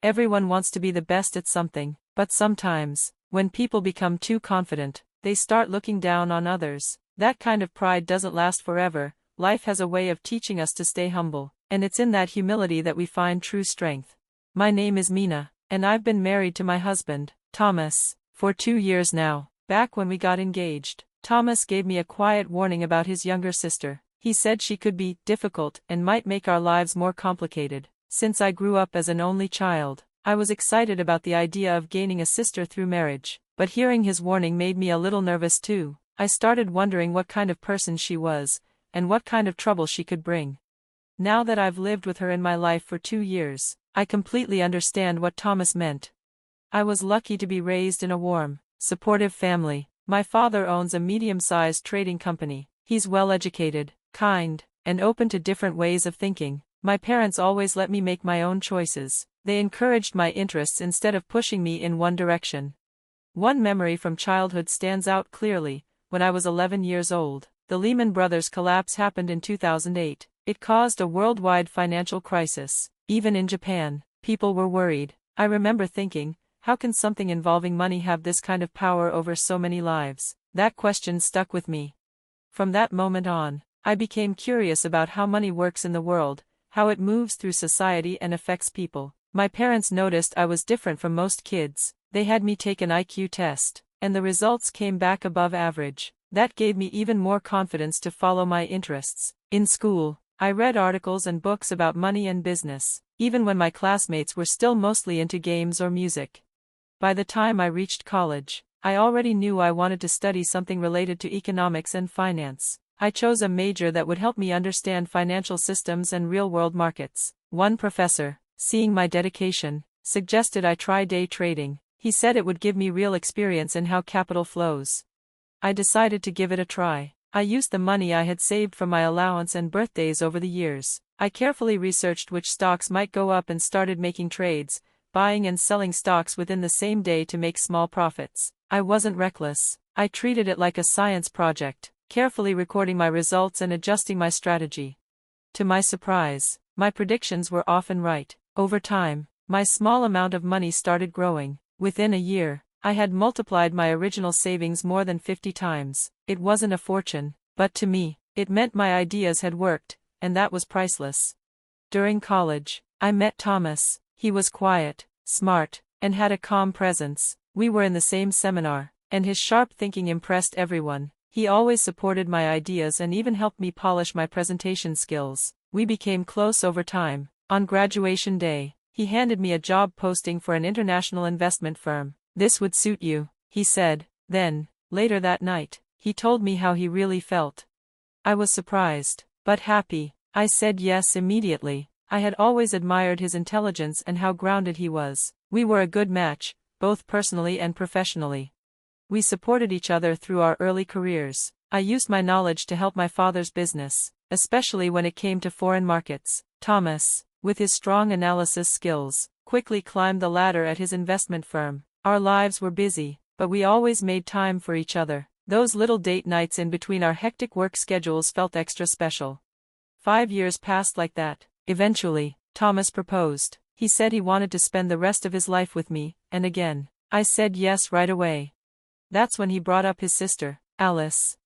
Everyone wants to be the best at something, but sometimes, when people become too confident, they start looking down on others. That kind of pride doesn't last forever. Life has a way of teaching us to stay humble, and it's in that humility that we find true strength. My name is Mina, and I've been married to my husband, Thomas, for 2 years now. Back when we got engaged, Thomas gave me a quiet warning about his younger sister. He said she could be difficult and might make our lives more complicated. Since I grew up as an only child, I was excited about the idea of gaining a sister through marriage, but hearing his warning made me a little nervous too. I started wondering what kind of person she was, and what kind of trouble she could bring. Now that I've lived with her in my life for 2 years, I completely understand what Thomas meant. I was lucky to be raised in a warm, supportive family. My father owns a medium-sized trading company. He's well-educated, kind, and open to different ways of thinking. My parents always let me make my own choices. They encouraged my interests instead of pushing me in one direction. One memory from childhood stands out clearly. When I was 11 years old, the Lehman Brothers collapse happened in 2008. It caused a worldwide financial crisis. Even in Japan, people were worried. I remember thinking, how can something involving money have this kind of power over so many lives? That question stuck with me. From that moment on, I became curious about how money works in the world, how it moves through society and affects people. My parents noticed I was different from most kids. They had me take an IQ test, and the results came back above average. That gave me even more confidence to follow my interests. In school, I read articles and books about money and business, even when my classmates were still mostly into games or music. By the time I reached college, I already knew I wanted to study something related to economics and finance. I chose a major that would help me understand financial systems and real-world markets. One professor, seeing my dedication, suggested I try day trading. He said it would give me real experience in how capital flows. I decided to give it a try. I used the money I had saved from my allowance and birthdays over the years. I carefully researched which stocks might go up and started making trades, buying and selling stocks within the same day to make small profits. I wasn't reckless. I treated it like a science project, carefully recording my results and adjusting my strategy. To my surprise, my predictions were often right. Over time, my small amount of money started growing. Within a year, I had multiplied my original savings more than 50 times. It wasn't a fortune, but to me, it meant my ideas had worked, and that was priceless. During college, I met Thomas. He was quiet, smart, and had a calm presence. We were in the same seminar, and his sharp thinking impressed everyone. He always supported my ideas and even helped me polish my presentation skills. We became close over time. On graduation day, he handed me a job posting for an international investment firm. "This would suit you," he said. Then, later that night, he told me how he really felt. I was surprised, but happy. I said yes immediately. I had always admired his intelligence and how grounded he was. We were a good match, both personally and professionally. We supported each other through our early careers. I used my knowledge to help my father's business, especially when it came to foreign markets. Thomas, with his strong analysis skills, quickly climbed the ladder at his investment firm. Our lives were busy, but we always made time for each other. Those little date nights in between our hectic work schedules felt extra special. 5 years passed like that. Eventually, Thomas proposed. He said he wanted to spend the rest of his life with me, and again, I said yes right away. That's when he brought up his sister, Alice.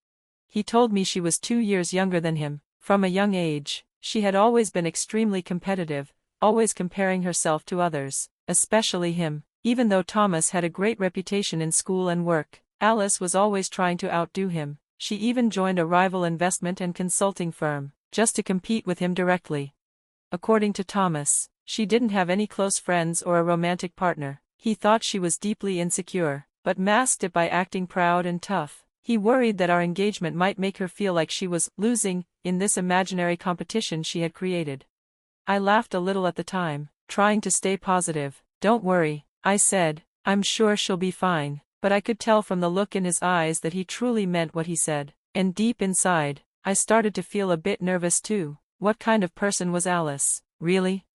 He told me she was 2 years younger than him. From a young age, she had always been extremely competitive, always comparing herself to others, especially him. Even though Thomas had a great reputation in school and work, Alice was always trying to outdo him. She even joined a rival investment and consulting firm, just to compete with him directly. According to Thomas, she didn't have any close friends or a romantic partner. He thought she was deeply insecure, but masked it by acting proud and tough. He worried that our engagement might make her feel like she was losing in this imaginary competition she had created. I laughed a little at the time, trying to stay positive. "Don't worry," I said, "I'm sure she'll be fine." But I could tell from the look in his eyes that he truly meant what he said. And deep inside, I started to feel a bit nervous too. What kind of person was Alice, really?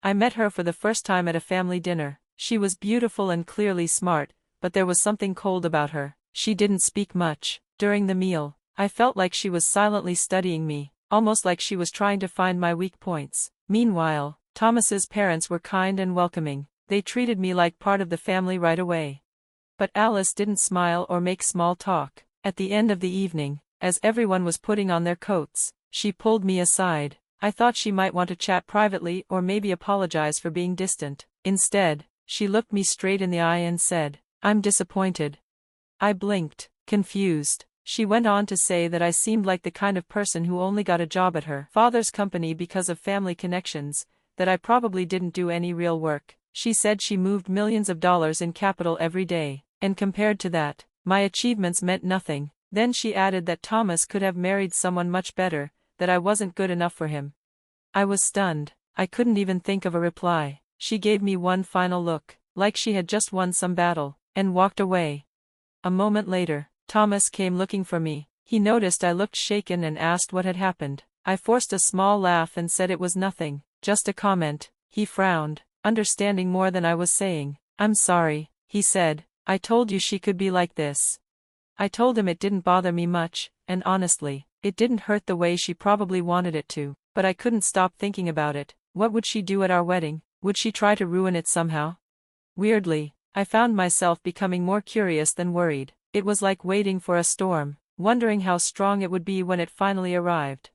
I met her for the first time at a family dinner. She was beautiful and clearly smart, but there was something cold about her. She didn't speak much. During the meal, I felt like she was silently studying me, almost like she was trying to find my weak points. Meanwhile, Thomas's parents were kind and welcoming. They treated me like part of the family right away. But Alice didn't smile or make small talk. At the end of the evening, as everyone was putting on their coats, she pulled me aside. I thought she might want to chat privately or maybe apologize for being distant. Instead, she looked me straight in the eye and said, "I'm disappointed." I blinked, confused. She went on to say that I seemed like the kind of person who only got a job at her father's company because of family connections, that I probably didn't do any real work. She said she moved millions of dollars in capital every day, and compared to that, my achievements meant nothing. Then she added that Thomas could have married someone much better, that I wasn't good enough for him. I was stunned. I couldn't even think of a reply. She gave me one final look, like she had just won some battle, and walked away. A moment later, Thomas came looking for me. He noticed I looked shaken and asked what had happened. I forced a small laugh and said it was nothing, just a comment. He frowned, understanding more than I was saying. "I'm sorry," he said. "I told you she could be like this." I told him it didn't bother me much, and honestly, it didn't hurt the way she probably wanted it to, but I couldn't stop thinking about it. What would she do at our wedding? Would she try to ruin it somehow? Weirdly, I found myself becoming more curious than worried. It was like waiting for a storm, wondering how strong it would be when it finally arrived.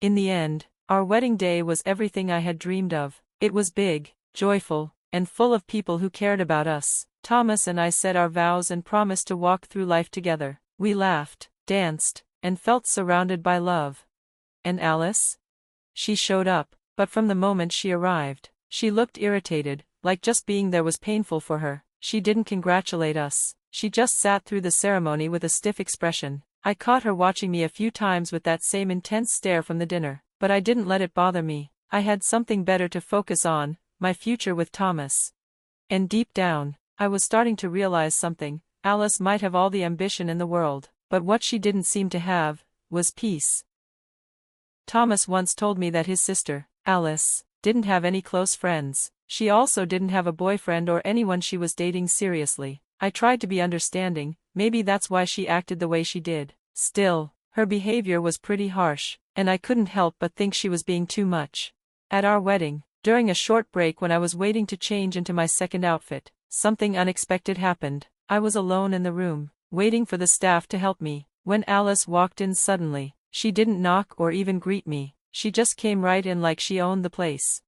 In the end, our wedding day was everything I had dreamed of. It was big, joyful, and full of people who cared about us. Thomas and I said our vows and promised to walk through life together. We laughed, danced, and felt surrounded by love. And Alice? She showed up, but from the moment she arrived, she looked irritated, like just being there was painful for her. She didn't congratulate us. She just sat through the ceremony with a stiff expression. I caught her watching me a few times with that same intense stare from the dinner, but I didn't let it bother me. I had something better to focus on, my future with Thomas. And deep down, I was starting to realize something. Alice might have all the ambition in the world, but what she didn't seem to have was peace. Thomas once told me that his sister, Alice, didn't have any close friends. She also didn't have a boyfriend or anyone she was dating seriously. I tried to be understanding, maybe that's why she acted the way she did. Still, her behavior was pretty harsh, and I couldn't help but think she was being too much. At our wedding, during a short break when I was waiting to change into my second outfit, something unexpected happened. I was alone in the room, waiting for the staff to help me, when Alice walked in suddenly. She didn't knock or even greet me. She just came right in like she owned the place.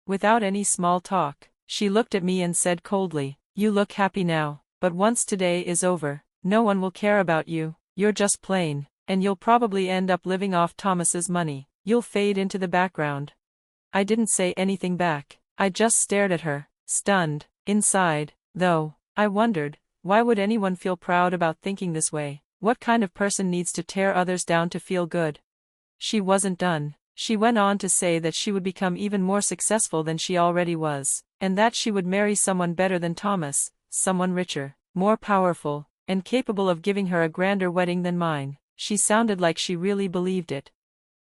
Without any small talk, she looked at me and said coldly, "You look happy now. But once today is over, no one will care about you. You're just plain, and you'll probably end up living off Thomas's money. You'll fade into the background." I didn't say anything back. I just stared at her, stunned. Inside, though, I wondered, why would anyone feel proud about thinking this way? What kind of person needs to tear others down to feel good? She wasn't done. She went on to say that she would become even more successful than she already was, and that she would marry someone better than Thomas. Someone richer, more powerful, and capable of giving her a grander wedding than mine. She sounded like she really believed it.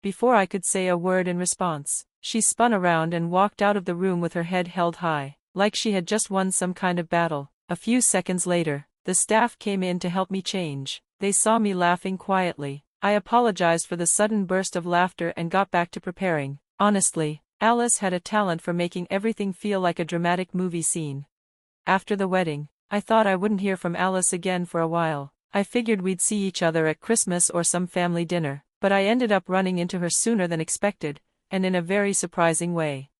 Before I could say a word in response, she spun around and walked out of the room with her head held high, like she had just won some kind of battle. A few seconds later, the staff came in to help me change. They saw me laughing quietly. I apologized for the sudden burst of laughter and got back to preparing. Honestly, Alice had a talent for making everything feel like a dramatic movie scene. After the wedding, I thought I wouldn't hear from Alice again for a while. I figured we'd see each other at Christmas or some family dinner, but I ended up running into her sooner than expected, and in a very surprising way.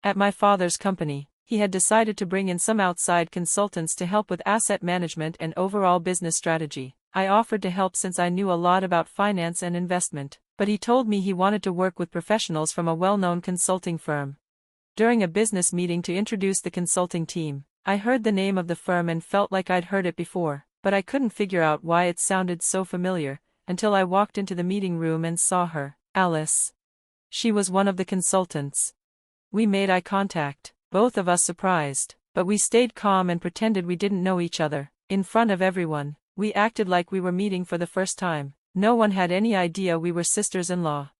At my father's company, he had decided to bring in some outside consultants to help with asset management and overall business strategy. I offered to help since I knew a lot about finance and investment, but he told me he wanted to work with professionals from a well-known consulting firm. During a business meeting to introduce the consulting team, I heard the name of the firm and felt like I'd heard it before, but I couldn't figure out why it sounded so familiar, until I walked into the meeting room and saw her, Alice. She was one of the consultants. We made eye contact, both of us surprised, but we stayed calm and pretended we didn't know each other. In front of everyone, we acted like we were meeting for the first time. No one had any idea we were sisters-in-law.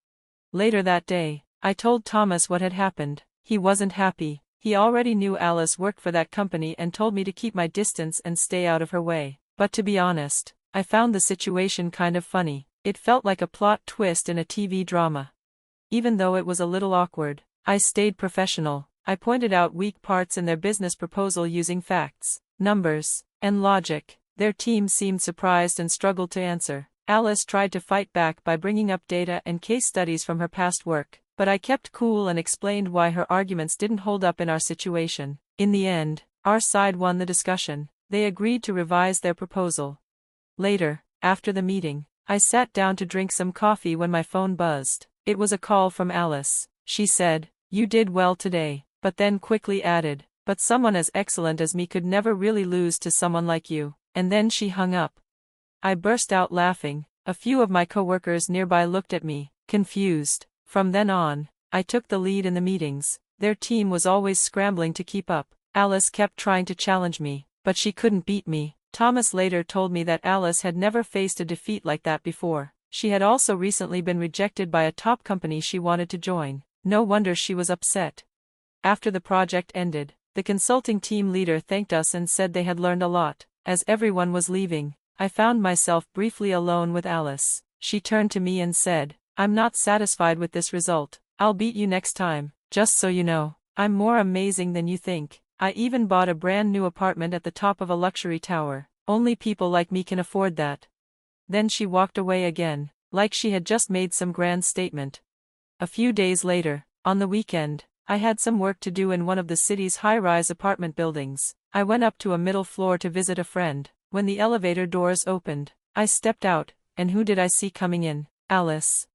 Later that day, I told Thomas what had happened. He wasn't happy. He already knew Alice worked for that company and told me to keep my distance and stay out of her way. But to be honest, I found the situation kind of funny. It felt like a plot twist in a TV drama. Even though it was a little awkward, I stayed professional. I pointed out weak parts in their business proposal using facts, numbers, and logic. Their team seemed surprised and struggled to answer. Alice tried to fight back by bringing up data and case studies from her past work, but I kept cool and explained why her arguments didn't hold up in our situation. In the end, our side won the discussion. They agreed to revise their proposal. Later, after the meeting, I sat down to drink some coffee when my phone buzzed. It was a call from Alice. She said, "You did well today," but then quickly added, "But someone as excellent as me could never really lose to someone like you." And then she hung up. I burst out laughing. A few of my coworkers nearby looked at me, confused. From then on, I took the lead in the meetings. Their team was always scrambling to keep up. Alice kept trying to challenge me, but she couldn't beat me. Thomas later told me that Alice had never faced a defeat like that before. She had also recently been rejected by a top company she wanted to join. No wonder she was upset. After the project ended, the consulting team leader thanked us and said they had learned a lot. As everyone was leaving, I found myself briefly alone with Alice. She turned to me and said, "I'm not satisfied with this result. I'll beat you next time. Just so you know, I'm more amazing than you think. I even bought a brand new apartment at the top of a luxury tower. Only people like me can afford that." Then she walked away again, like she had just made some grand statement. A few days later, on the weekend, I had some work to do in one of the city's high-rise apartment buildings. I went up to a middle floor to visit a friend. When the elevator doors opened, I stepped out, and who did I see coming in? Alice.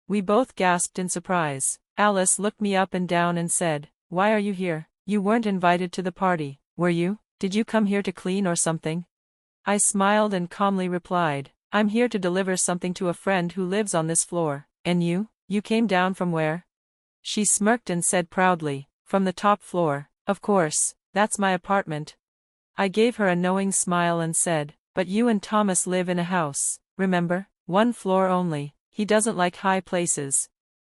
We both gasped in surprise. Alice looked me up and down and said, "Why are you here? You weren't invited to the party, were you? Did you come here to clean or something?" I smiled and calmly replied, "I'm here to deliver something to a friend who lives on this floor. And you? You came down from where?" She smirked and said proudly, "From the top floor, of course, that's my apartment." I gave her a knowing smile and said, "But you and Thomas live in a house, remember? One floor only. He doesn't like high places."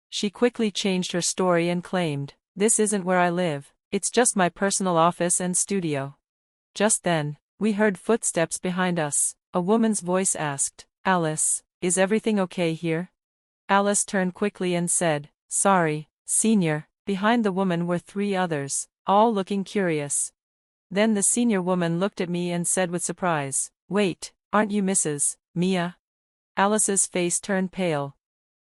She quickly changed her story and claimed, "This isn't where I live, it's just my personal office and studio." Just then, we heard footsteps behind us. A woman's voice asked, "Alice, is everything okay here?" Alice turned quickly and said, "Sorry, Senior." Behind the woman were 3 others, all looking curious. Then the senior woman looked at me and said with surprise, "Wait, aren't you Mrs. Mia?" Alice's face turned pale.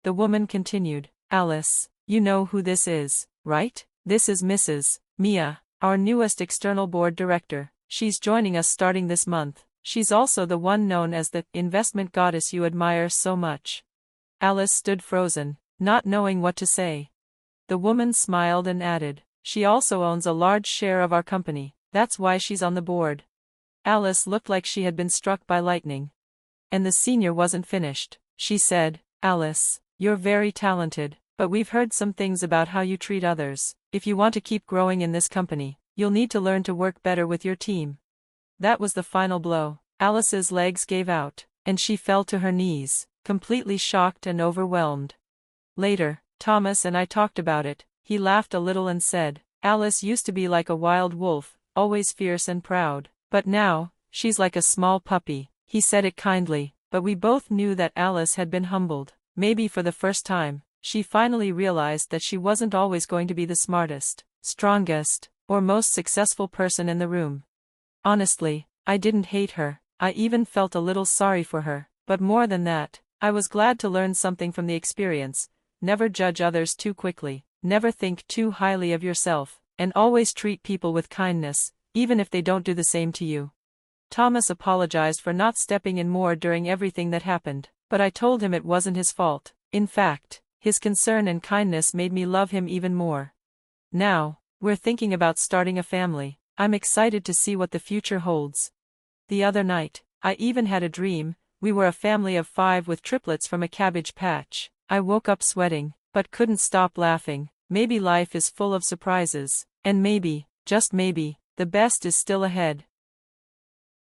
The woman continued, "Alice, you know who this is, right? This is Mrs. Mia, our newest external board director. She's joining us starting this month. She's also the one known as the investment goddess you admire so much." Alice stood frozen, not knowing what to say. The woman smiled and added, "She also owns a large share of our company. That's why she's on the board." Alice looked like she had been struck by lightning. And the senior wasn't finished. She said, "Alice, you're very talented, but we've heard some things about how you treat others. If you want to keep growing in this company, you'll need to learn to work better with your team." That was the final blow. Alice's legs gave out, and she fell to her knees, completely shocked and overwhelmed. Later, Thomas and I talked about it. He laughed a little and said, "Alice used to be like a wild wolf, always fierce and proud. But now, she's like a small puppy." He said it kindly, but we both knew that Alice had been humbled. Maybe for the first time, she finally realized that she wasn't always going to be the smartest, strongest, or most successful person in the room. Honestly, I didn't hate her. I even felt a little sorry for her. But more than that, I was glad to learn something from the experience. Never judge others too quickly, never think too highly of yourself, and always treat people with kindness, even if they don't do the same to you. Thomas apologized for not stepping in more during everything that happened, but I told him it wasn't his fault. In fact, his concern and kindness made me love him even more. Now, we're thinking about starting a family. I'm excited to see what the future holds. The other night, I even had a dream. We were a family of 5 with triplets from a cabbage patch. I woke up sweating, but couldn't stop laughing. Maybe life is full of surprises, and maybe, just maybe, the best is still ahead.